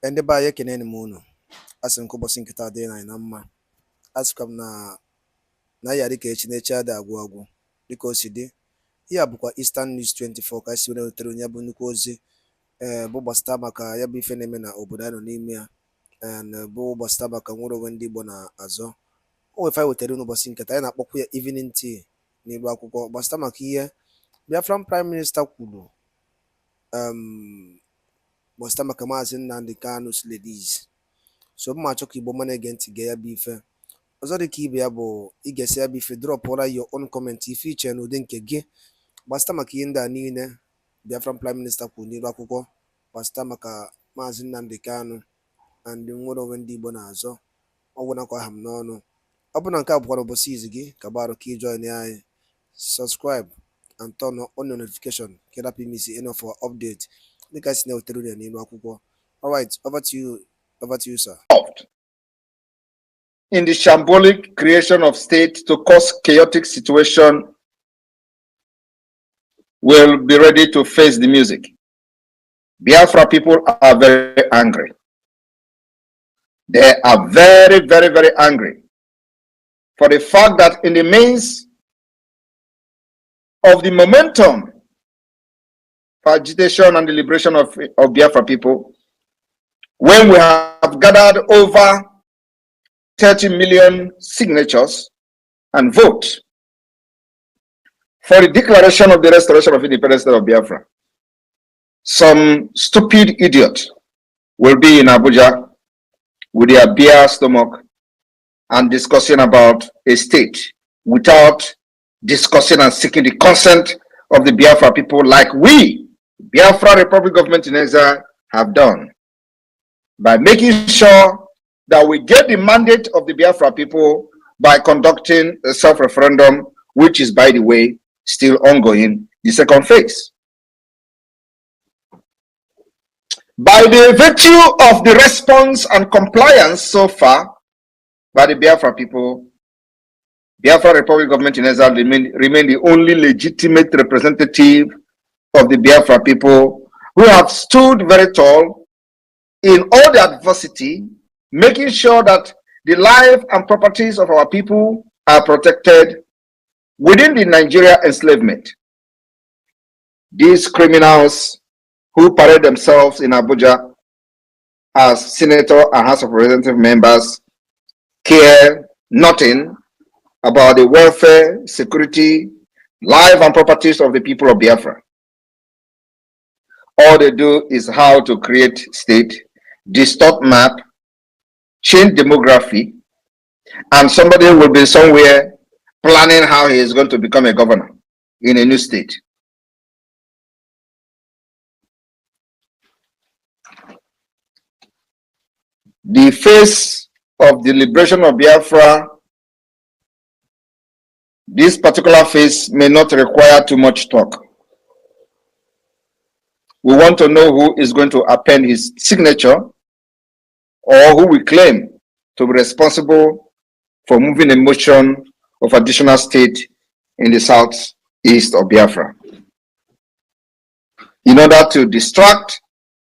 Ende ba ye kenene muno asin ko bosin kita de na inamma askam na yari ke chineche ada agwagwu dịka o si dị. Ya bụkwa Eastern News 24 ka si were wetere ya bụ nnukwu ozi bụ gbasata maka ya bụ ife na-eme na obodo anyị nọ n'ime ya na bụ gbasata maka nwere onwe ndị Igbo na-azọ. O wefe anyị wetere n'ụbọchị nketa anyị na-akpọkwa ya evening tea n'igbo akwụkwọ gbasata maka ihe Biafran Prime Minister kwuru gbasata maka Maazị Nnamdi Kanu's ladies. So mma achọ ka Igbo ma na-ege ntị gee ya bụ ife. Ọzọ dị ka ibe ya bụ igesi ya bụ ife drọpụra your own comment ife iche n'ụdị nke gị gbasata maka ihe ndị a niile Biafran Prime Minister kwuru n'iru akwụkwọ gbasata maka Maazị Nnamdi Kanu na ndị nwere onwe ndị Igbo na-azọ. Ọ gwụnakwa aha m n'ọnụ. Ọ bụ na nke a bụkwara ụbọchị izi gị ka gbarụ ka ijoin anyị, subscribe and turn on your notification ka ịrapụ miss any of our update dịka si na-wetere unu n'iru akwụkwọ. Alright, over to you, sir. In the shambolic creation of state to cause chaotic situation, will be ready to face the music. Biafra people are very angry. They are very, very, very angry for the fact that in the midst of the momentum for agitation and the liberation of Biafra people, when we have gathered over 30 million signatures and vote for the declaration of the restoration of independence of Biafra, some stupid idiot will be in Abuja with their beer stomach and discussing about a state without discussing and seeking the consent of the Biafra people, like we, Biafra Republic Government in Exile, have done, by making sure that we get the mandate of the Biafra people by conducting a self-referendum, which is, by the way, still ongoing, the second phase. By the virtue of the response and compliance so far by the Biafra people, Biafra Republic Government in Exile remain the only legitimate representative of the Biafra people, who have stood very tall in all the adversity, making sure that the life and properties of our people are protected within the Nigeria enslavement. These criminals who parade themselves in Abuja as senator and House of Representative members care nothing about the welfare, security, life and properties of the people of Biafra. All they do is how to create state, distort map, change demography, and somebody will be somewhere planning how he is going to become a governor in a new state. The face of the liberation of Biafra, this particular phase may not require too much talk. We want to know who is going to append his signature, or who we claim to be responsible for moving a motion of additional state in the southeast of Biafra, in order to distract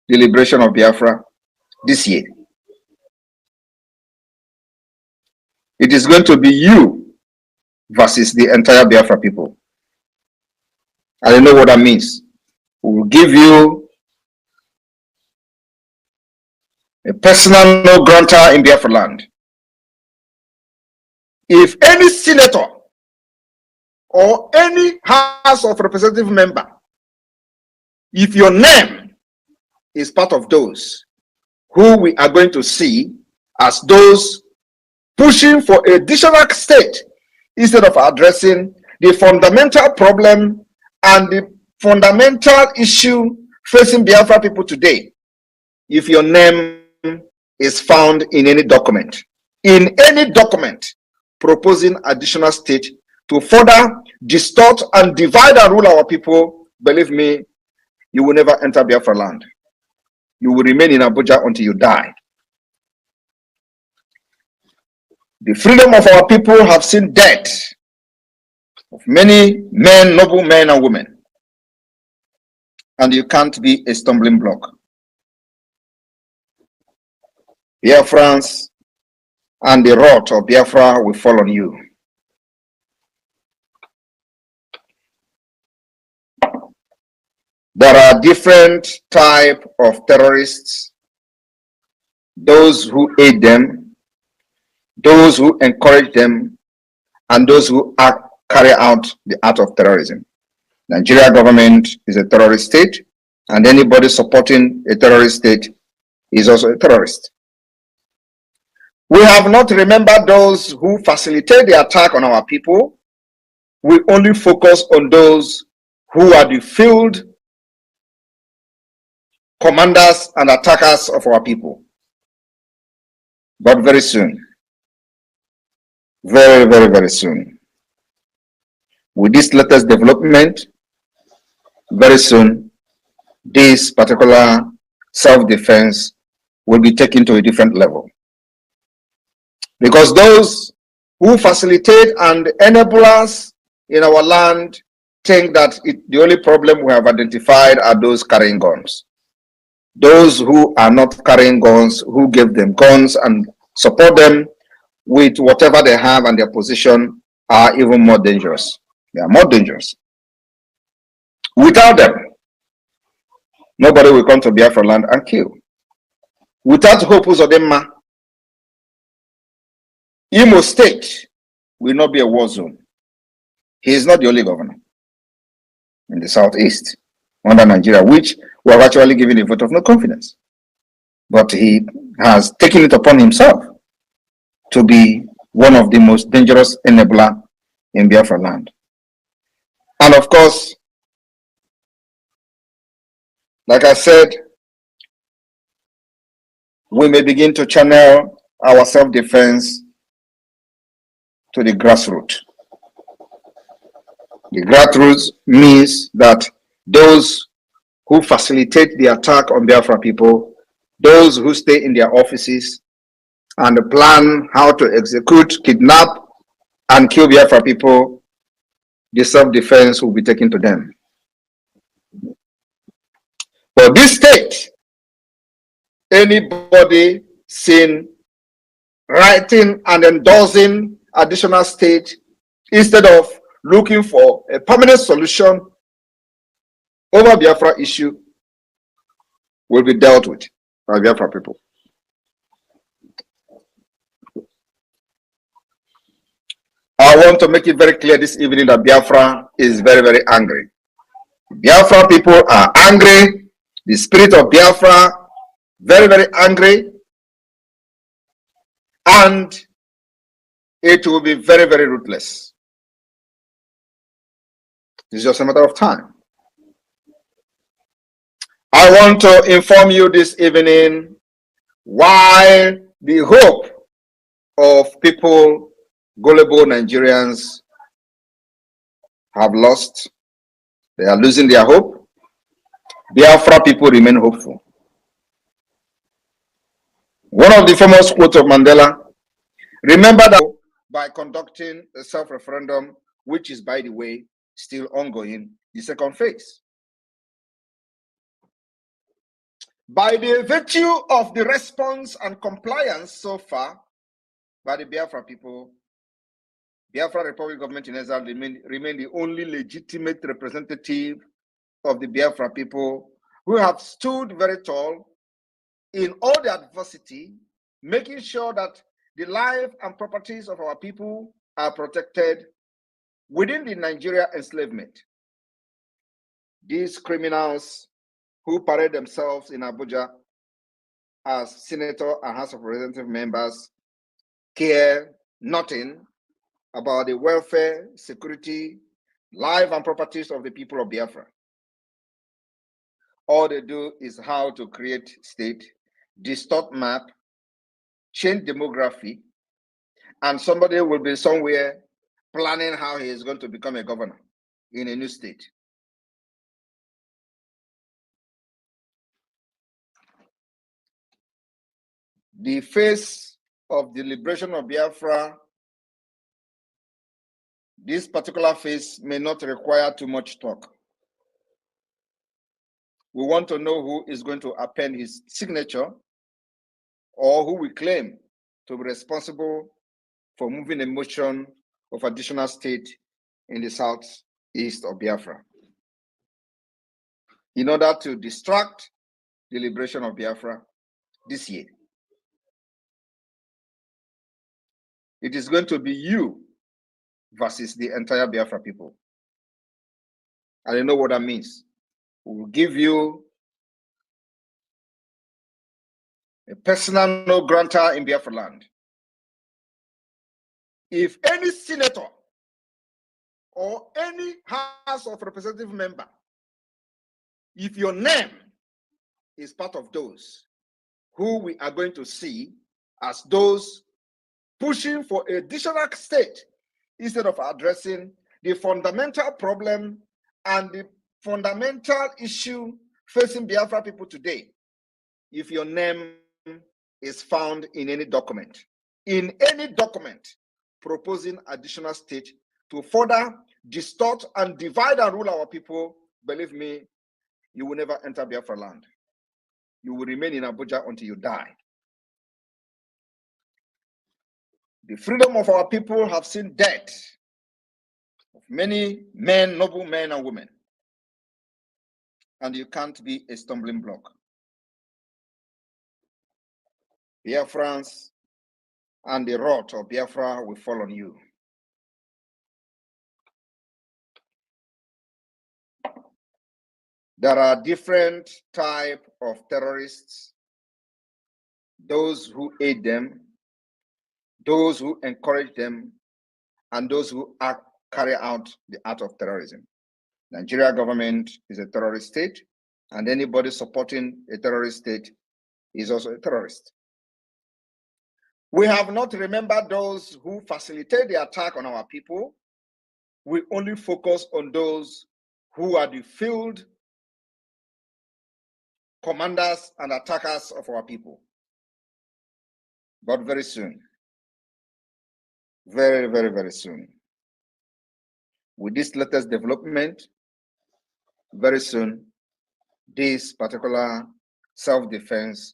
the liberation of Biafra this year. It is going to be you versus the entire Biafra people. I don't know what that means. We will give you a personal no grantor in Biafra land. If any senator or any House of Representative member, if your name is part of those who we are going to see as those pushing for a additional state instead of addressing the fundamental problem and the fundamental issue facing Biafra people today, if your name is found in any document proposing additional state to further distort and divide and rule our people, believe me, you will never enter Biafra land. You will remain in Abuja until you die. The freedom of our people have seen death of many men, noble men and women. And you can't be a stumbling block. Biafrans, and the wrath of Biafra will fall on you. There are different types of terrorists, those who aid them, those who encourage them, and those who carry out the act of terrorism. Nigeria government is a terrorist state, and anybody supporting a terrorist state is also a terrorist. We have not remembered those who facilitate the attack on our people. We only focus on those who are the field commanders and attackers of our people. But very soon, very soon, with this latest development, very soon, this particular self-defense will be taken to a different level. Because those who facilitate and enable us in our land think that the only problem we have identified are those carrying guns. Those who are not carrying guns, who give them guns and support them with whatever they have and their position, are even more dangerous. They are more dangerous. Without them, nobody will come to Biafra land and kill. Without Hope Uzodimma, Imo State will not be a war zone. He is not the only governor in the southeast under Nigeria, which we have actually given a vote of no confidence. But he has taken it upon himself to be one of the most dangerous enabler in Biafra land. And of course, like I said, we may begin to channel our self-defense to the grassroots. The grassroots means that those who facilitate the attack on Biafra people, those who stay in their offices and plan how to execute, kidnap, and kill Biafra people, the self-defense will be taken to them. For this state, anybody seen writing and endorsing additional state instead of looking for a permanent solution over Biafra issue will be dealt with by Biafra people. I want to make it very clear this evening that Biafra is very angry. Biafra people are angry. The spirit of Biafra, very angry. And it will be very ruthless. It's just a matter of time. I want to inform you this evening why the hope of people, gullible Nigerians, have lost. They are losing their hope. Biafra people remain hopeful. One of the famous quotes of Mandela, remember that by conducting a self-referendum, which is, by the way, still ongoing, the second phase. By the virtue of the response and compliance so far by the Biafra people, Biafra Republic government in exile remain the only legitimate representative of the Biafra people who have stood very tall in all the adversity, making sure that the life and properties of our people are protected within the Nigeria enslavement. These criminals who parade themselves in Abuja as senator and House of Representative members care nothing about the welfare, security, life and properties of the people of Biafra. All they do is how to create state, distort map, change demography, and somebody will be somewhere planning how he is going to become a governor in a new state. The face of the liberation of Biafra, this particular phase may not require too much talk. We want to know who is going to append his signature or who we claim to be responsible for moving a motion of additional state in the southeast of Biafra, in order to distract the liberation of Biafra this year. It is going to be you versus the entire Biafra people. And you know what that means. We will give you a personal no grantor in Biafra land. If any senator or any House of Representative member, if your name is part of those who we are going to see as those pushing for additional state instead of addressing the fundamental problem and the fundamental issue facing Biafra people today, if your name is found in any document proposing additional state to further distort and divide and rule our people, believe me, you will never enter Biafra land. You will remain in Abuja until you die. The freedom of our people have seen death of many men, noble men and women. And you can't be a stumbling block. Biafrans and the wrath of Biafra will fall on you. There are different types of terrorists, those who aid them, those who encourage them, and those who carry out the act of terrorism. Nigeria government is a terrorist state, and anybody supporting a terrorist state is also a terrorist. We have not remembered those who facilitate the attack on our people. We only focus on those who are the field commanders and attackers of our people. But very soon, very, very, very soon, with this latest development, very soon, this particular self-defense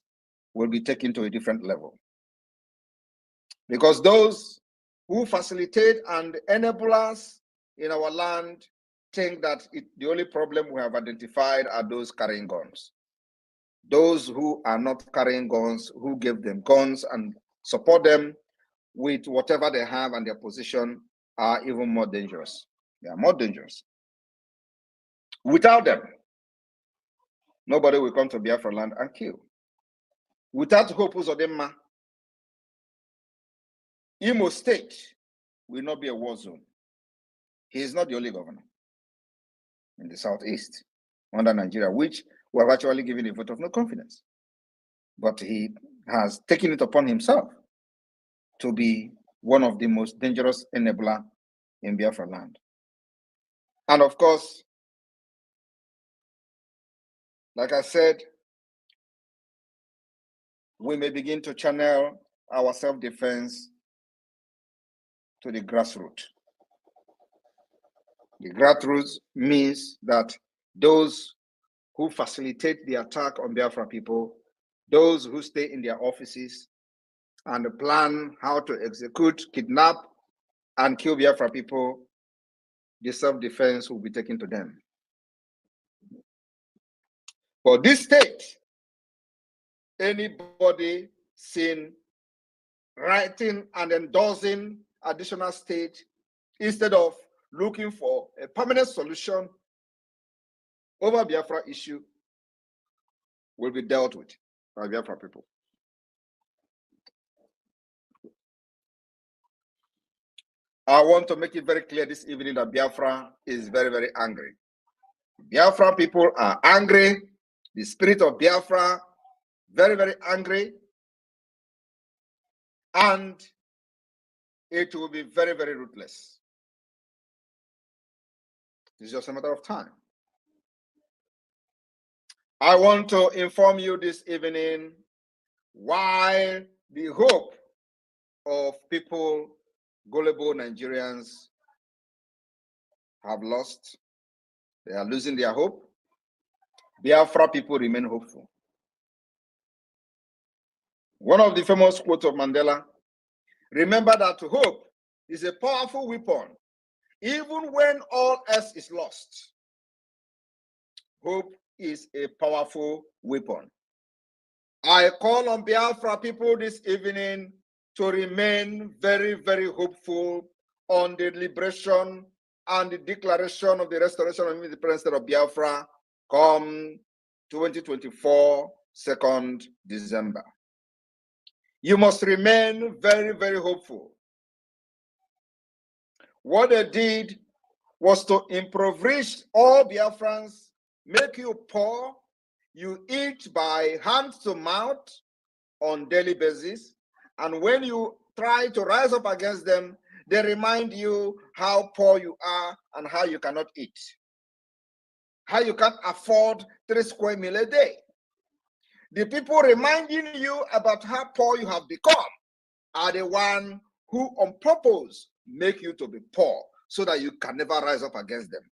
will be taken to a different level. Because those who facilitate and enable us in our land think that the only problem we have identified are those carrying guns. Those who are not carrying guns, who give them guns and support them with whatever they have and their position, are even more dangerous. They are more dangerous. Without them, nobody will come to Biafra land and kill. Without Hope Uzodimma, Imo State will not be a war zone. He is not the only governor in the southeast under Nigeria, which we have actually given a vote of no confidence. But he has taken it upon himself to be one of the most dangerous enabler in Biafra land. And of course, like I said, we may begin to channel our self-defense to the grassroots. The grassroots means that those who facilitate the attack on Biafra people, those who stay in their offices and plan how to execute, kidnap, and kill Biafra people, the self-defense will be taken to them. For this state, anybody seen writing and endorsing additional state instead of looking for a permanent solution over Biafra issue will be dealt with by Biafra people. I want to make it very clear this evening that Biafra is very, very angry. Biafra people are angry. The spirit of Biafra, very, very angry. And it will be very, very ruthless. It's just a matter of time. I want to inform you this evening why the hope of people, gullible Nigerians, have lost. They are losing their hope. Biafra people remain hopeful. One of the famous quotes of Mandela, remember that hope is a powerful weapon, even when all else is lost. Hope is a powerful weapon. I call on Biafra people this evening to remain very, very hopeful on the liberation and the declaration of the restoration of the independent state of Biafra come 2024, 2nd December. You must remain very, very hopeful. What they did was to impoverish all Biafrans, make you poor. You eat by hand to mouth on daily basis. And when you try to rise up against them, they remind you how poor you are and how you cannot eat, how you can't afford 3 square meals a day. The people reminding you about how poor you have become are the one who on purpose make you to be poor so that you can never rise up against them.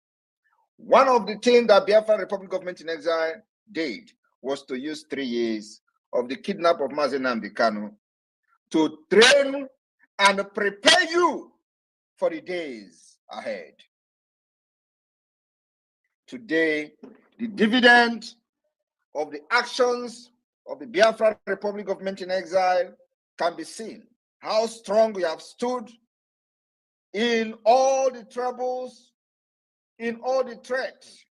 One of the things that Biafran Republic government in exile did was to use 3 years of the kidnap of Nnamdi Kanu to train and prepare you for the days ahead. Today, the dividend of the actions of the Biafran Republic government in exile can be seen. How strong we have stood in all the troubles, in all the threats.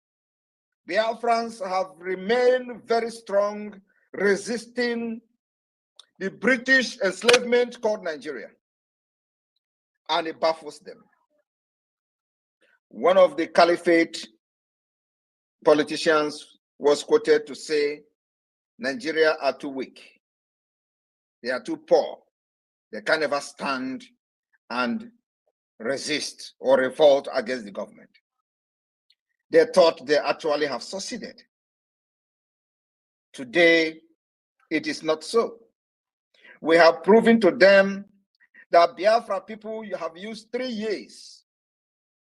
Biafrans have remained very strong, resisting the British enslavement called Nigeria, and it baffles them. One of the caliphate politicians was quoted to say, Nigeria are too weak. They are too poor. They can never stand and resist or revolt against the government. They thought they actually have succeeded. Today, it is not so. We have proven to them that Biafra people, you have used 3 years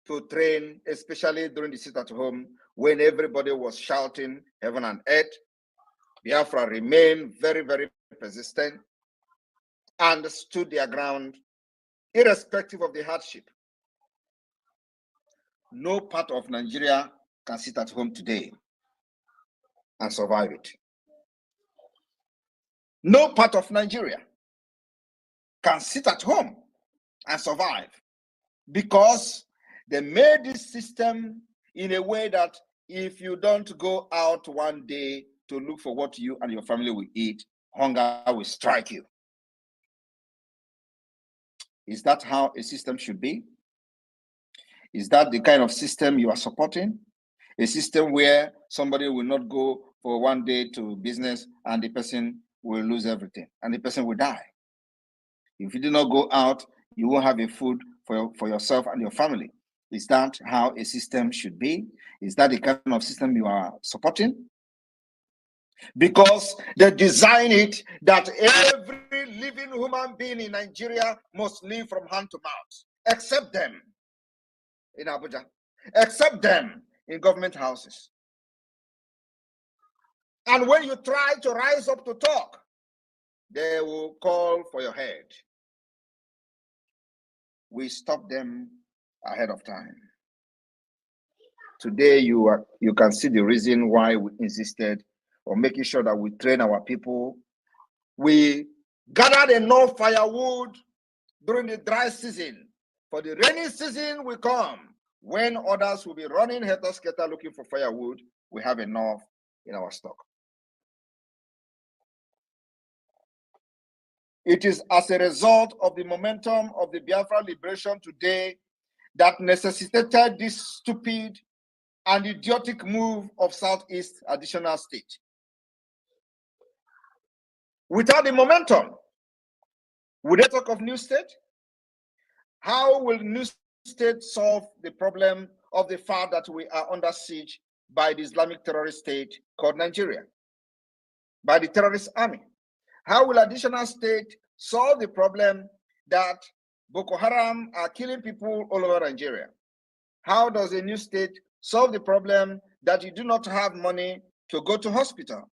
to train, especially during the sit at home when everybody was shouting heaven and earth. Biafra remained very, very persistent and stood their ground irrespective of the hardship. No part of Nigeria can sit at home today and survive it. No part of Nigeria can sit at home and survive because they made this system in a way that if you don't go out one day to look for what you and your family will eat, hunger will strike you. Is that how a system should be? Is that the kind of system you are supporting? A system where somebody will not go for one day to business and the person will lose everything and the person will die. If you do not go out, you won't have a food for yourself and your family. Is that how a system should be? Is that the kind of system you are supporting? Because they design it that every living human being in Nigeria must live from hand to mouth, except them in Abuja, except them in government houses. And when you try to rise up to talk, they will call for your head. We stop them ahead of time. Today, you can see the reason why we insisted on making sure that we train our people. We gathered enough firewood during the dry season. For the rainy season will come, when others will be running helter-skelter looking for firewood, we have enough in our stock. It is as a result of the momentum of the Biafra liberation today that necessitated this stupid and idiotic move of Southeast additional state. Without the momentum, would they talk of new state? How will new state solve the problem of the fact that we are under siege by the Islamic terrorist state called Nigeria, by the terrorist army? How will additional state solve the problem that Boko Haram are killing people all over Nigeria? How does a new state solve the problem that you do not have money to go to hospital?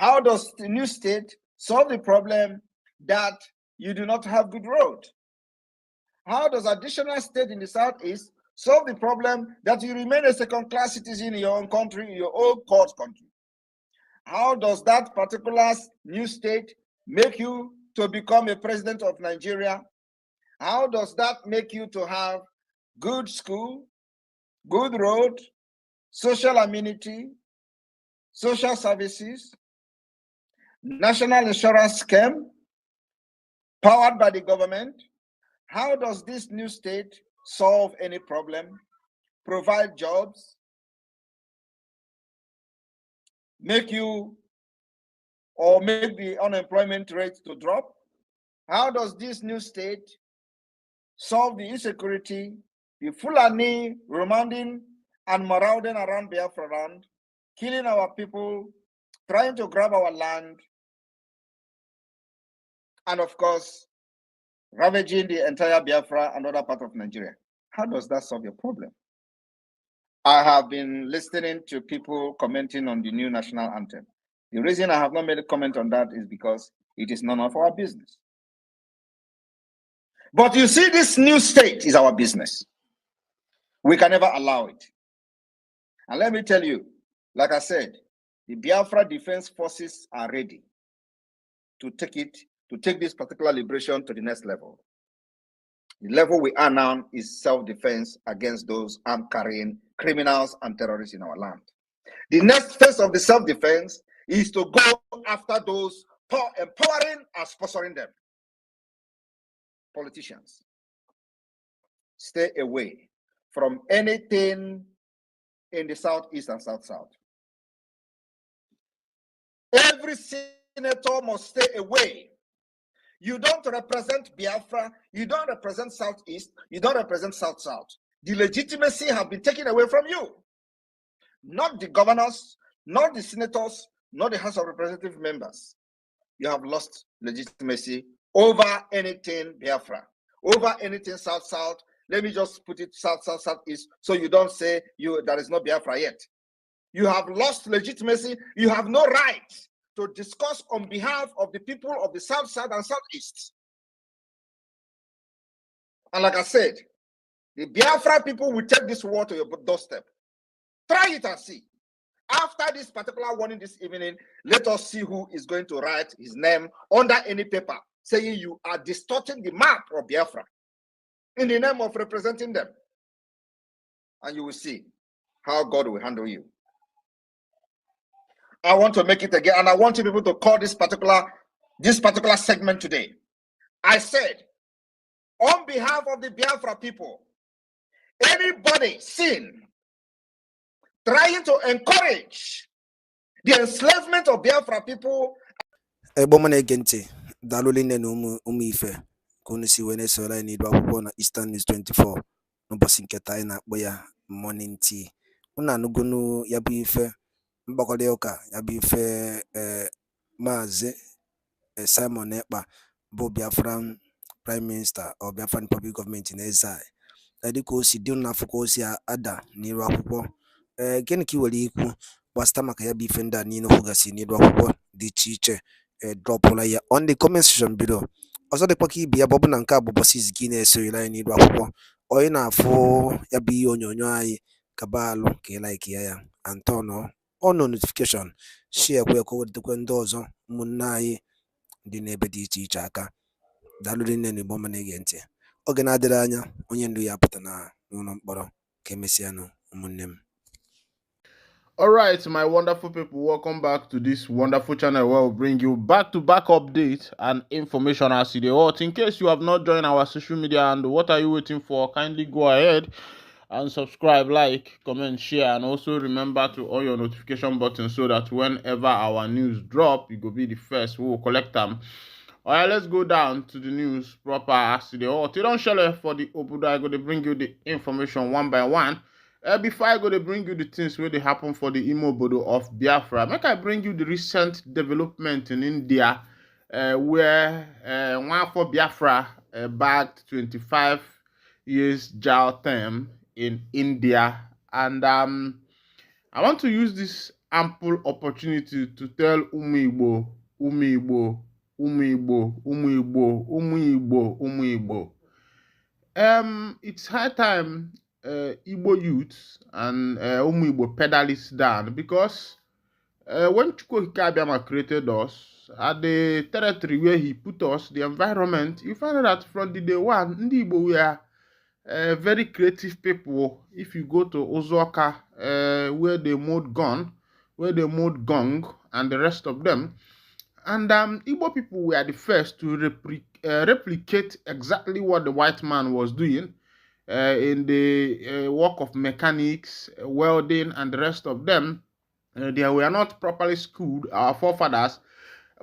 How does the new state solve the problem that you do not have good road? How does additional state in the southeast solve the problem that you remain a second-class citizen in your own country, in your own court country? How does that particular new state make you to become a president of Nigeria? How does that make you to have good school, good road, social amenity, social services, national insurance scheme powered by the government? How does this new state solve any problem, provide jobs, make you or make the unemployment rate to drop? How does this new state solve the insecurity, the Fulani remanding and marauding around Biafra land, killing our people, trying to grab our land, and of course, ravaging the entire Biafra and other part of Nigeria? How does that solve your problem? I have been listening to people commenting on the new national anthem. The reason I have not made a comment on that is because it is none of our business. But you see, this new state is our business. We can never allow it. And let me tell you, like I said, the Biafra Defense Forces are ready to take this particular liberation to the next level. The level we are now is self-defense against those arm-carrying criminals and terrorists in our land. The next phase of the self-defense is to go after those empowering and sponsoring them. Politicians, stay away from anything in the southeast and south-south. Every senator must stay away. You don't represent Biafra, you don't represent southeast, you don't represent south-south. The legitimacy has been taken away from you. Not the governors, not the senators, not the House of Representative members. You have lost legitimacy over anything Biafra, over anything south-south. Let me just put it south-south-southeast so you don't say there is no Biafra yet. You have lost legitimacy. You have no right to discuss on behalf of the people of the south-south and southeast. And like I said, the Biafra people will take this war to your doorstep. Try it and see. After this particular warning this evening, let us see who is going to write his name under any paper saying you are distorting the map of Biafra in the name of representing them. And you will see how God will handle you. I want to make it again, and I want you people to call this particular segment today. I said, on behalf of the Biafra people, anybody seen trying to encourage the enslavement of Biafra people. Ebomanegente, Dalolin and Umife, Kunisi Venezuela in Ibapo na Eastern News 24, no Bosinketa in Boya morning tea. Una Nugunu Yabife, Mbakoleoka, Yabife Maze, Simon Ekpa, Bo Biafran Prime Minister or Biafran Public Government in exile. Diko si di na fokosi ada ni rapopo gene ki wali iku wasta maka ya bifenda ni no hugasi ni rapopo di chiche drop la ya on the comment section below. Also the paki bia bobu na nka bobo sis gine so ila ni rapopo o ina afo ya bi onyonyo ayi kabalu ke like ya antono on notification share kwe ko de kwendo ozo munna ayi di na ebe di chiche aka dalu di ne ni bomba na gente. Oge na-adịrị anya onye ndu ya pụta na n'ụlọ mkpọrọ ka emesịanụ ụmụnne m. All right, my wonderful people, welcome back to this wonderful channel where we'll bring you back-to-back updates and information as you watch. In case you have not joined our social media, and what are you waiting for? Kindly go ahead and subscribe, like, comment, share, and also remember to on your notification button so that whenever our news drop, you will be the first who will collect them. All right, let's go down to the news proper as the hot. You don't share for the Obudo. I go to bring you the information one by one. Before I go to bring you the things where they happen for the Imobodo of Biafra, make I bring you the recent development in India, where one for Biafra bagged 25 years jail term in India, and I want to use this ample opportunity to tell Umu Igbo, it's high time Igbo youths and Umu Igbo pedal it down, because when Chukwuka Abiyama created us, at the territory where he put us, the environment, you find out that from the day one, Ndi Igbo were very creative people. If you go to Ozuoka, where they mode gun, where they mode gong, and the rest of them, and Igbo people were the first to replicate exactly what the white man was doing in the work of mechanics, welding, and the rest of them. They were not properly schooled, our forefathers,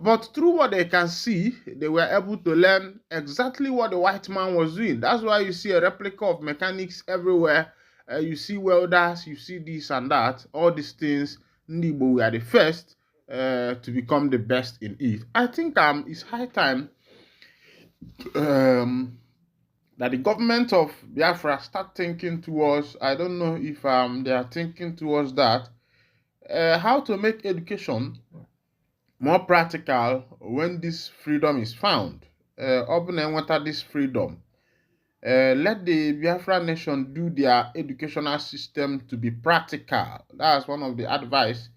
but through what they can see, they were able to learn exactly what the white man was doing. That's why you see a replica of mechanics everywhere. You see welders, you see this and that. All these things, Ndibo were the first to become the best in it. I think it's high time that the government of Biafra start thinking towards, I don't know if they are thinking towards that, how to make education more practical when this freedom is found. Open and water this freedom. Let the Biafra nation do their educational system to be practical. That's one of the advice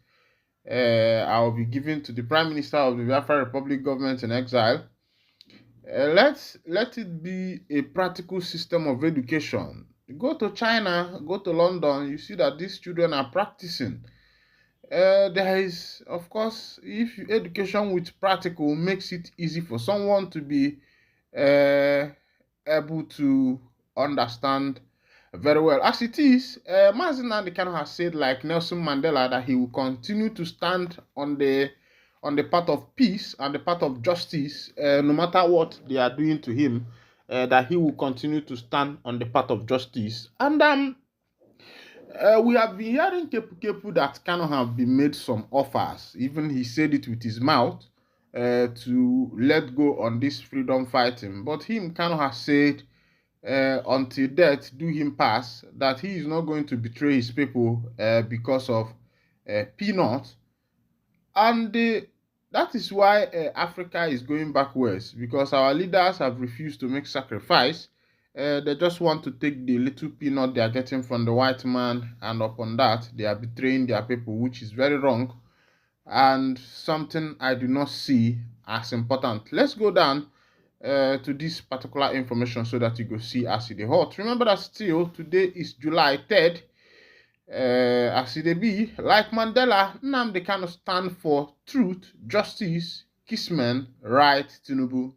I will be giving to the Prime Minister of the Biafra Republic government in exile. Let it be a practical system of education. Go to China, go to London, you see that these children are practicing. There is, of course, if education with practical makes it easy for someone to be able to understand very well. As it is, Nnamdi Kanu has said, like Nelson Mandela, that he will continue to stand on the path of peace and the path of justice, no matter what they are doing to him, that he will continue to stand on the path of justice. And we have been hearing Kepu that Kanu have been made some offers. Even he said it with his mouth to let go on this freedom fighting. But him, Kanu has said, until death do him pass, that he is not going to betray his people because of peanuts. And that is why Africa is going backwards, because our leaders have refused to make sacrifice. They just want to take the little peanut they are getting from the white man, and upon that, they are betraying their people, which is very wrong and something I do not see as important. Let's go down to this particular information so that you go see as it is hot. Remember that still today is July 3rd. As it be, like Mandela, Nnamdi Kanu stand for truth, justice, Kismen, right, Tinubu.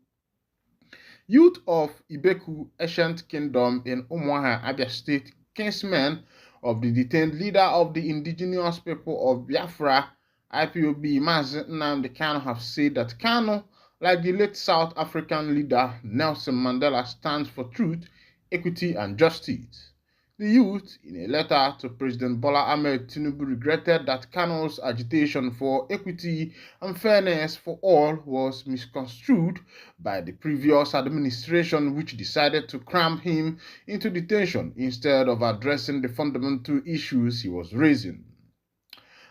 Youth of Ibeku Ancient Kingdom in Umuaha, Abia State, kinsmen of the detained leader of the indigenous people of Biafra, IPOB, Mazi Nnamdi Kanu, have said that Kanu, like the late South African leader Nelson Mandela, stands for truth, equity, and justice. The youth, in a letter to President Bola Ahmed Tinubu, regretted that Kanu's agitation for equity and fairness for all was misconstrued by the previous administration, which decided to cram him into detention instead of addressing the fundamental issues he was raising.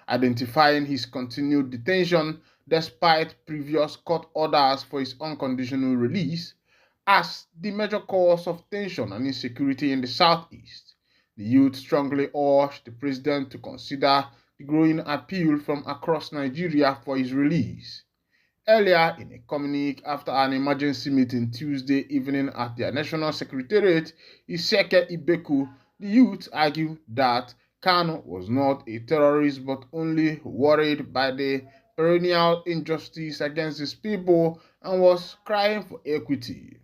Identifying his continued detention despite previous court orders for his unconditional release as the major cause of tension and insecurity in the southeast, the youth strongly urged the president to consider the growing appeal from across Nigeria for his release. Earlier, in a communique after an emergency meeting Tuesday evening at their national secretariat, Iseke Ibeku, the youth argued that Kanu was not a terrorist but only worried by the perennial injustice against his people and was crying for equity.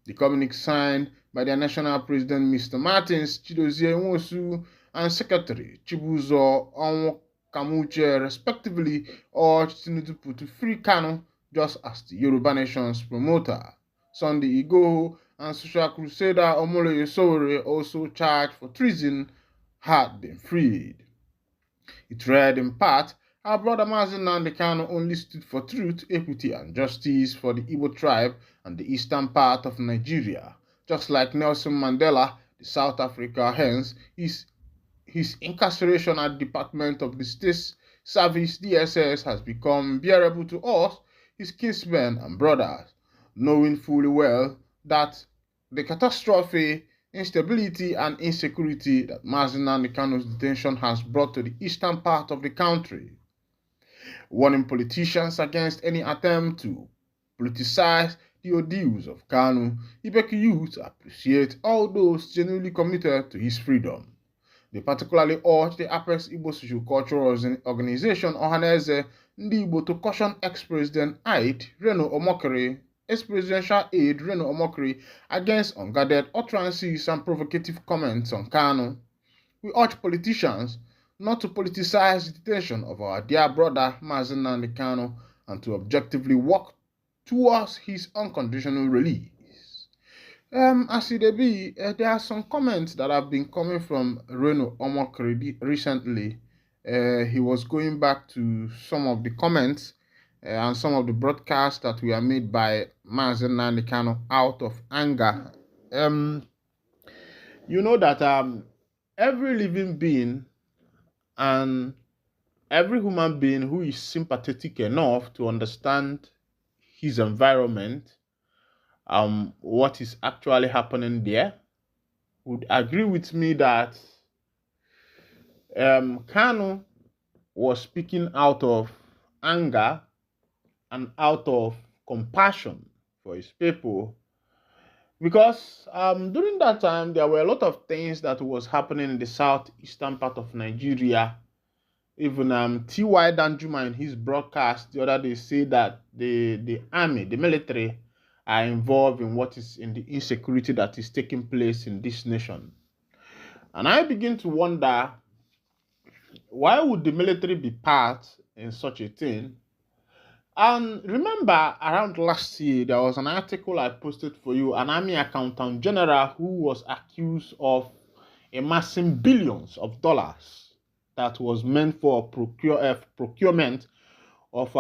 The communique signed by their national president, Mr. Martins Chidozie Nwosu, and Secretary Chibuzo Onwukamuche, respectively, urged Tinubu to free Kanu, just as the Yoruba Nation's promoter, Sunday Igboho, and social crusader Omoloye Sowore, also charged for treason, had been freed. It read in part, our brother Mazi Nnamdi Kanu only stood for truth, equity, and justice for the Igbo tribe and the eastern part of Nigeria, just like Nelson Mandela, the South Africa. Hence, his incarceration at the Department of the service DSS has become bearable to us, his kinsmen and brothers, knowing fully well that the catastrophe, instability, and insecurity that Nnamdi Kanu's detention has brought to the eastern part of the country, warning politicians against any attempt to politicize the ordeals of Kanu. Ibeki youth appreciate all those genuinely committed to his freedom. They particularly urge the Apex Igbo Social-Cultural Organization Ohaneze Ndi Igbo to caution ex-presidential aide Reno Omokri against unguarded utterances and provocative comments on Kanu. We urge politicians not to politicize the detention of our dear brother Nnamdi Kanu and to objectively work towards his unconditional release. As it be, there are some comments that have been coming from Reno Omokri recently. He was going back to some of the comments and some of the broadcasts that were made by Nnamdi Kanu out of anger. You know that every living being and every human being who is sympathetic enough to understand his environment, what is actually happening there, would agree with me that Kanu was speaking out of anger and out of compassion for his people, because during that time there were a lot of things that was happening in the southeastern part of Nigeria. Even T.Y. Danjuma in his broadcast the other day said that the army, the military, are involved in what is in the insecurity that is taking place in this nation. And I begin to wonder, why would the military be part in such a thing? And remember, around last year, there was an article I posted for you, an army accountant general who was accused of amassing billions of dollars that was meant for procurement of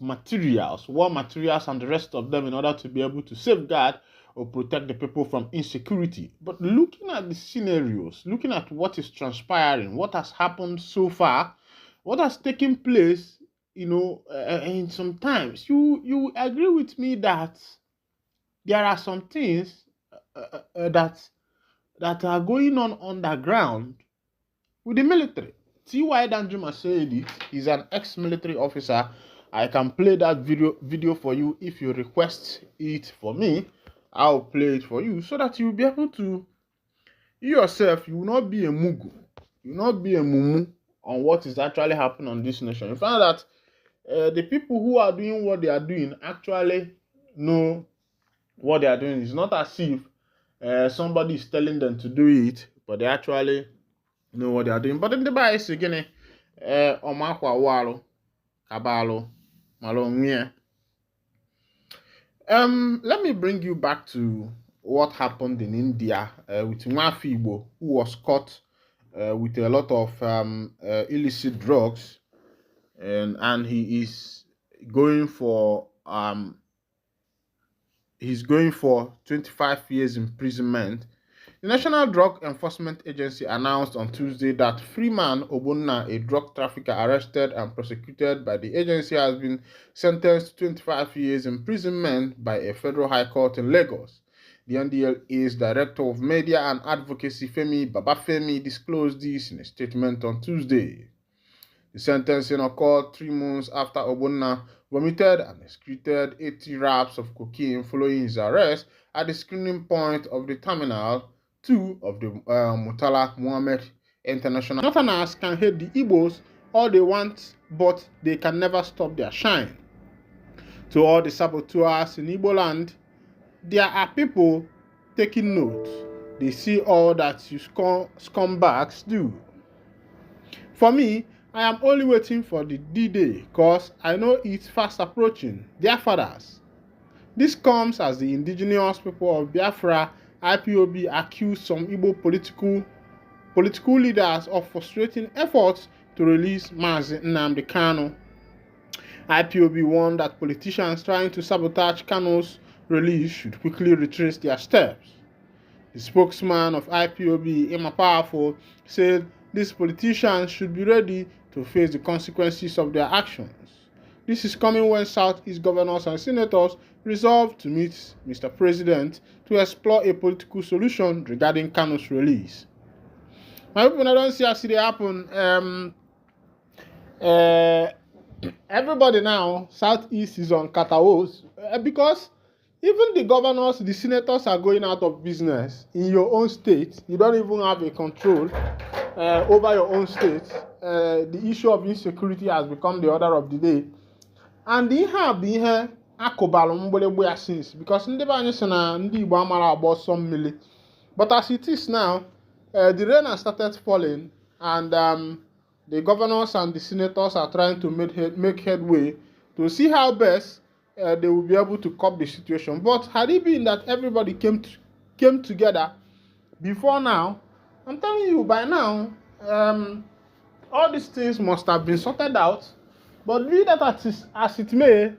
materials, war materials, and the rest of them in order to be able to safeguard or protect the people from insecurity. But looking at the scenarios, looking at what is transpiring, what has happened so far, what has taken place, and sometimes you agree with me that there are some things that are going on underground with the military. T.Y. Danjuma said it. He's an ex-military officer. I can play that video for you if you request it for me. I'll play it for you so that you'll be able to, you yourself, you will not be a mugu. You will not be a mumu on what is actually happening on this nation. You find that the people who are doing what they are doing actually know what they are doing. It's not as if somebody is telling them to do it, but they actually know what they are doing. But in the bias again, omakwa walo, kabalo, malongye. Let me bring you back to what happened in India with Nwafibo, who was caught with a lot of illicit drugs, and he is going for 25 years imprisonment. The National Drug Enforcement Agency announced on Tuesday that Freeman Obonna, a drug trafficker arrested and prosecuted by the agency, has been sentenced to 25 years imprisonment by a federal high court in Lagos. The NDLA's Director of Media and Advocacy, Femi Babafemi, disclosed this in a statement on Tuesday. The sentencing occurred 3 months after Obonna vomited and excreted 80 wraps of cocaine following his arrest at the screening point of the Terminal 2 of the Murtala Muhammad International. Northerners can hate the Igbos all they want, but they can never stop their shine. To all the saboteurs in Igbo land, there are people taking note. They see all that you scumbags do. For me, I am only waiting for the D-Day because I know it's fast approaching. Dear fathers, this comes as the indigenous people of Biafra, IPOB, accuse some Igbo political leaders of frustrating efforts to release Nnamdi Kanu. IPOB warned that politicians trying to sabotage Kanu's release should quickly retrace their steps. The spokesman of IPOB, Emma Powerful, said these politicians should be ready to face the consequences of their actions. This is coming when Southeast governors and senators resolved to meet Mr. President to explore a political solution regarding Kanu's release. My people, I don't see how it happen. Everybody now, Southeast is on Kataos because even the governors, the senators are going out of business in your own state. You don't even have a control over your own state. The issue of insecurity has become the order of the day. And they have been here since because but as it is now, the rain has started falling, and the governors and the senators are trying to make headway to see how best they will be able to cope the situation. But had it been that everybody came together before now, I'm telling you, by now, all these things must have been sorted out. But be that as it may,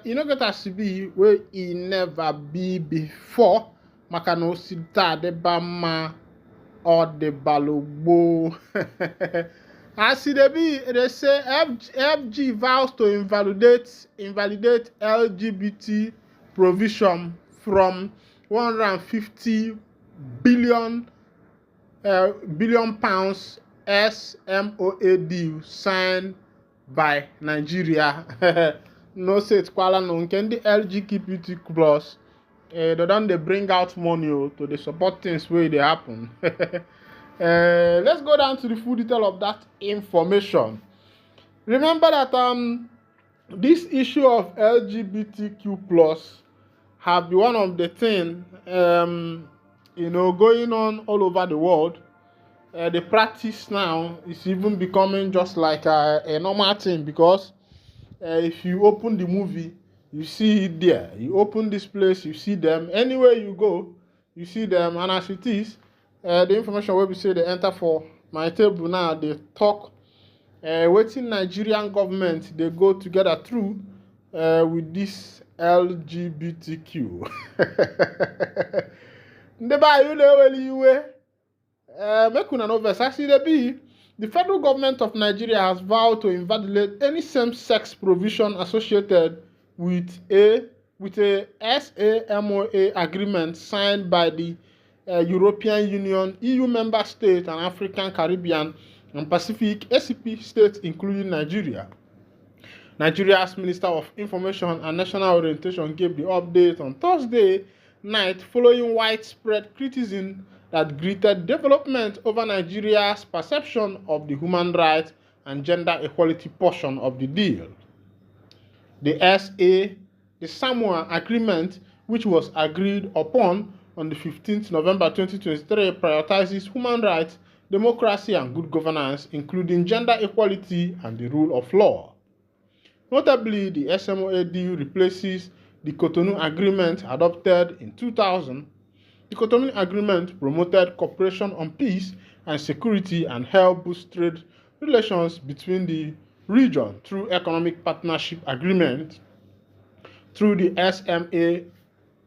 you know, get as to be where it never be before. Makano sita de bama or de balogbo. As it be, they say FG vows to invalidate LGBT provision from 150 billion pounds SMOA deal signed by Nigeria. No say it's Kuala no can the LGBT plus. They don't bring out money to the support things where they happen. Let's go down to the full detail of that information. Remember that this issue of LGBTQ plus have been one of the things going on all over the world. The practice now is even becoming just like a normal thing because if you open the movie, you see it there. You open this place, you see them. Anywhere you go, you see them. And as it is, the information where we say they enter for my table now, they talk waiting Nigerian government, they go together through with this LGBTQ. The federal government of Nigeria has vowed to invalidate any same-sex provision associated with a SAMOA agreement signed by the European Union, EU member states, and African, Caribbean, and Pacific ACP states, including Nigeria. Nigeria's Minister of Information and National Orientation gave the update on Thursday night following widespread criticism that greeted development over Nigeria's perception of the human rights and gender equality portion of the deal. The Samoa Agreement, which was agreed upon on the 15th November 2023, prioritizes human rights, democracy, and good governance, including gender equality and the rule of law. Notably, the SMOA deal replaces the Cotonou Agreement adopted in 2000. The Cotonou Agreement promoted cooperation on peace and security and helped boost trade relations between the region through economic partnership agreement. Through the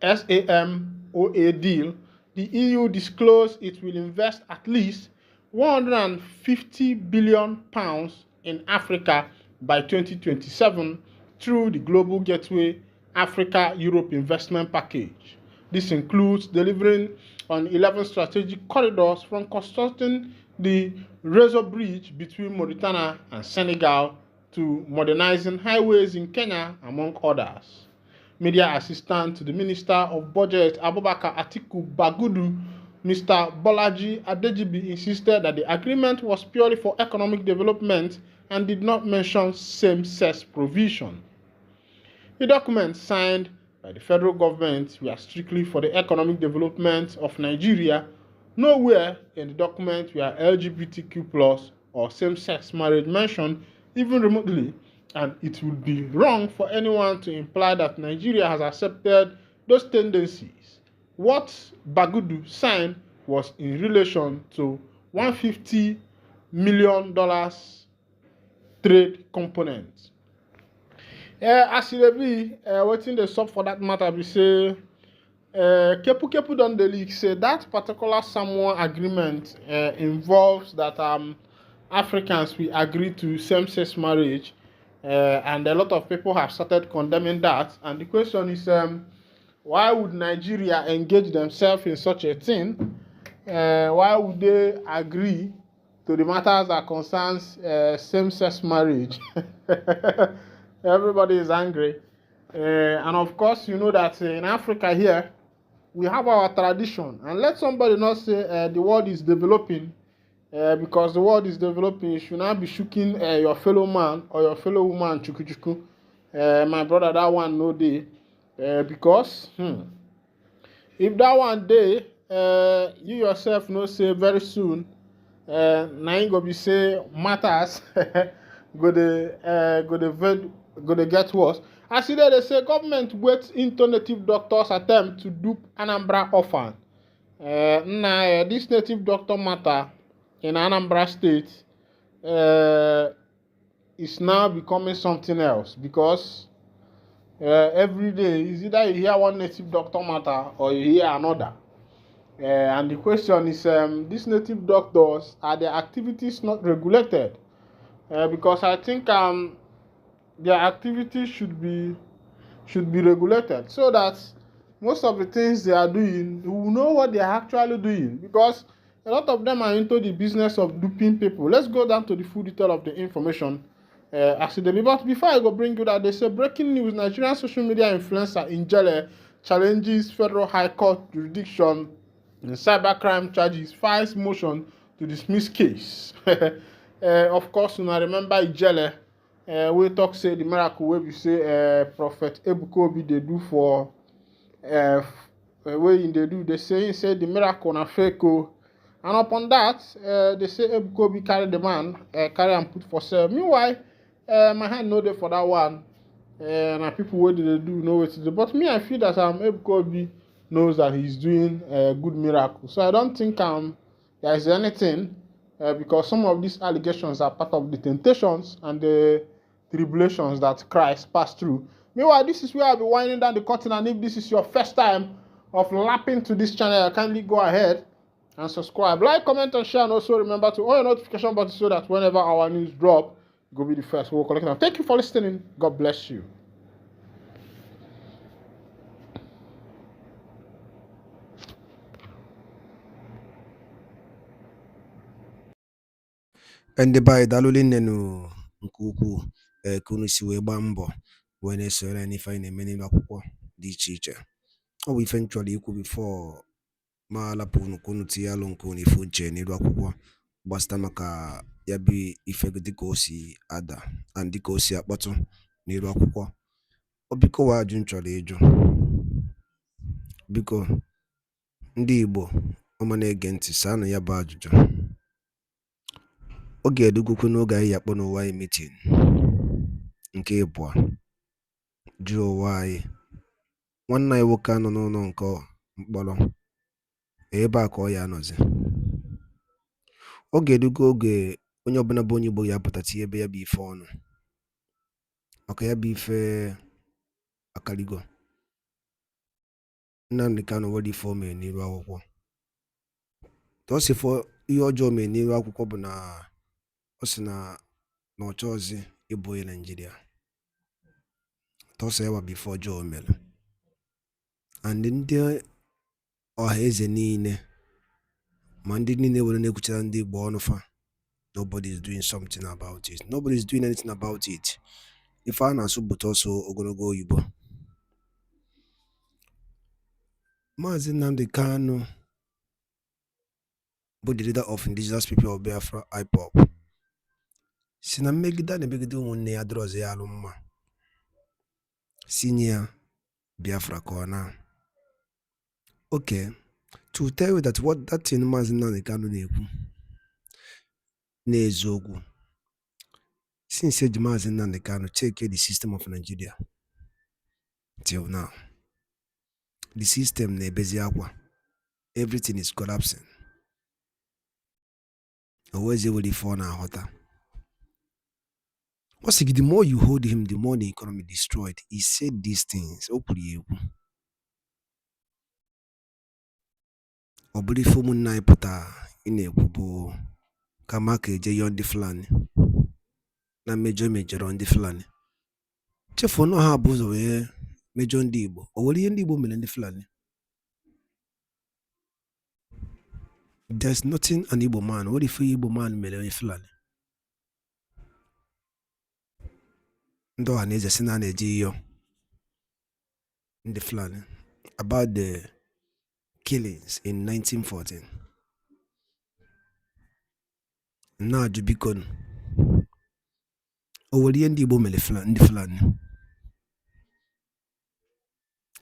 SAMOA deal, the EU disclosed it will invest at least 150 billion pounds in Africa by 2027 through the Global Gateway Africa-Europe Investment Package. This includes delivering on 11 strategic corridors from constructing the Razor Bridge between Mauritania and Senegal to modernizing highways in Kenya, among others. Media assistant to the Minister of Budget, Abubakar Atiku Bagudu, Mr. Bolaji Adejibi, insisted that the agreement was purely for economic development and did not mention same-sex provision. The documents signed by the federal government were strictly for the economic development of Nigeria. Nowhere in the document were LGBTQ plus or same-sex marriage mentioned, even remotely, and it would be wrong for anyone to imply that Nigeria has accepted those tendencies. What Bagudu signed was in relation to $150 million trade component. As it be, waiting the sub for that matter, we say, Kepu don the leak say that particular Samoa agreement involves that Africans we agree to same-sex marriage, and a lot of people have started condemning that. And the question is, why would Nigeria engage themselves in such a thing? Why would they agree to the matters that concerns same-sex marriage? Everybody is angry. And of course, you know that in Africa here, we have our tradition. And let somebody not say the world is developing, because the world is developing. You should not be shooking your fellow man or your fellow woman, chuku chuku. My brother, that one no day. Because if that one day, you yourself know say very soon, na im go be say matters go dey get worse. As e dey say government wait into native doctors attempt to dupe Anambra orphan. This native doctor matter in Anambra State is now becoming something else, because every day is either you hear one native doctor matter or you hear another. And the question is, these native doctors, are their activities not regulated? Because I think their activities should be regulated, so that most of the things they are doing, we will know what they are actually doing, because a lot of them are into the business of duping people. Let's go down to the full detail of the information as it may be. But before I go bring you that, they say breaking news: Nigerian social media influencer Njele challenges federal high court jurisdiction in cybercrime charges, files motion to dismiss case. Of course, I remember Ijele. We talk say the miracle wey be say Prophet Ebuka Obi dey do for wey they do. They say the miracle na fake o. And upon that, they say Ebuka Obi carry the man, carry and put for sale. Meanwhile, my hand no dey for that one. Na people wey dey do know what to do. But me, I feel that Ebuka Obi knows that he's doing a good miracle. So I don't think there is anything, because some of these allegations are part of the temptations and the tribulations that Christ passed through. Meanwhile, this is where I'll be winding down the curtain, and if this is your first time of lapping to this channel, kindly go ahead and subscribe. Like, comment, and share, and also remember to on your notification button so that whenever our news drop, you'll be the first. We'll collect them. Thank you for listening. God bless you. Ndị be anyị daalụ nnenu nke ukwuu ka unu si wee gbaa mbọ wee na-esonyere anyị n'ife anyị na-eme n'elu akwụkwọ dị iche iche. Ọ bụ ife m chọrọ ikwu bifo ma alapụ unu ka unu tinye alụ nke unu ife uche n'elu akwụkwọ gbasịta maka ya bụ ife dịka o si ada and dịka o si akpọtụ n'elu akwụkwọ. Ọ biko wa ajụ m chọrọ ịjụ, biko ndị Igbo ọma na-ege ntị saanụ ya bụ ajụjụ. Ọ ga-edugokwu n'oge anyị akpọ n'ụwa anyị mitin nke ịbụọ jụọ ụwa anyị nwanne anyị nwoke anọ n'ụlọ nke mkpọrọ ebe a ka ọ ya anọzi. Ọ ga-edugo oge onye ọbụla bụ onye Igbo ya apụta tinye ebe ya bụ ife ọnụ maka ya bụ ife akarigo. Nnamdi Kanu nwere ife o mere n'iru akwụkwọ. Tọsifọ ihe ọjọọ mere n'iru akwụkwọ bụ na ọ sị na ọ chọọzi ịbụ onye Naịjirịa. Tọsọ ya bụ ife ọjọọ o mere. And ndị ọha eze niile ma ndị niile were na-ekwuchara ndị Igbo ọnụ fa, nobody is doing something about it. Nobody is doing anything about it. Ife a na-asụ bụta ọsọ ogologo oyibo. Maazị Nnamdi Kanu bụ the leader of indigenous people of Biafra IPOB si na mmegide na-emegide ụmụnne ya dịrọzi ya alụ mma, si nye ya Biafra ka ọ na. Okay, to tell you that what that thing Maazị Nnamdi Kanu na-ekwu n'eziokwu, since eji Maazị Nnamdi Kanu take the system of Nigeria till now, the system na-ebezi akwa, everything is collapsing. Always able to phone and the more you hold him, the more the economy destroyed. He said these things. Obuli fomu na iputa ine kubo ka maka eje yọọ ndị Fulani na mmejọ mejọrọ ndị Fulani. Chefuo na ha bụ ụzọ wee mejọ ndị Igbo. O nwere ihe ndị Igbo mere ndị Fulani? There's nothing an Igbo man. What if Igbo man mere onye Fulani? Ndị ọhaneze si na na-eje yọọ ndị Fulani about the killings in 1914. Na-ajụ biko o nwere ihe ndị Igbo mere ndị Fulani?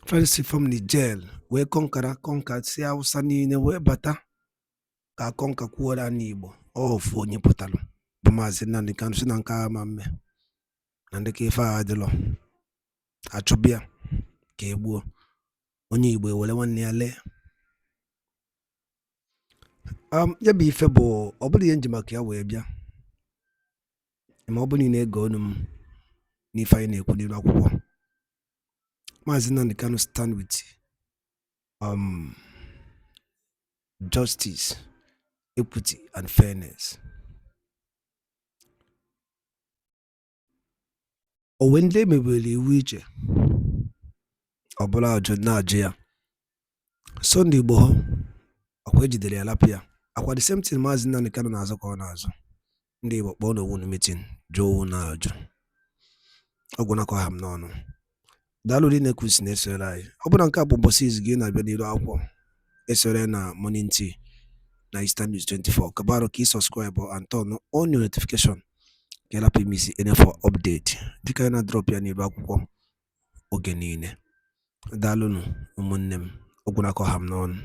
Fulani from Niger wee kọnka si Hausa niile wee bata ka kọnka kwuola n'Igbo. Ofu onye pụtara bụ Maazị Nnamdi Kanu si na nke agha ma mme na ndị ka ife agha adịlọ, achụbịa ka egbuo onye Igbo ewere nwanne ya lee. Ya bụ ife bụ ọ bụrụ ihe nji maka ya wee bịa, ma ọ bụrụ na ị na-ege ọnụ m n'ife anyị na-ekwu n'iru akwụkwọ. Maazị Nnamdi Kanu stand with justice, equity and fairness. O wee ndị emebere iwu iche ọ bụla na-ajụ ya. So ndị Igbo ha akwa ejidere ya lapụ ya. Akwa the same thing Maazị Nnamdi Kanu na-azụ ka ọ na-azụ. Ndị Igbo kpọọ n'owu na meeting jụọ owu na-ajụ. Ọgwụ nakọ ha m n'ọnụ. Daalụ dị na-ekwusi na-esore anyị. Ọ bụrụ na nke a bụ ụbọchị izu gị na-abịa n'iru akwụkwọ esore na Morning Tea na Eastern News 24. Kabaro ka ị subscribe and turn on your notification ka ịrapụ ime isi for update dịka anyị na-drop ya n'iru akwụkwọ oge niile. Daalụnụ ụmụnne m. Ọgwụ nakọ ha m n'ọnụ.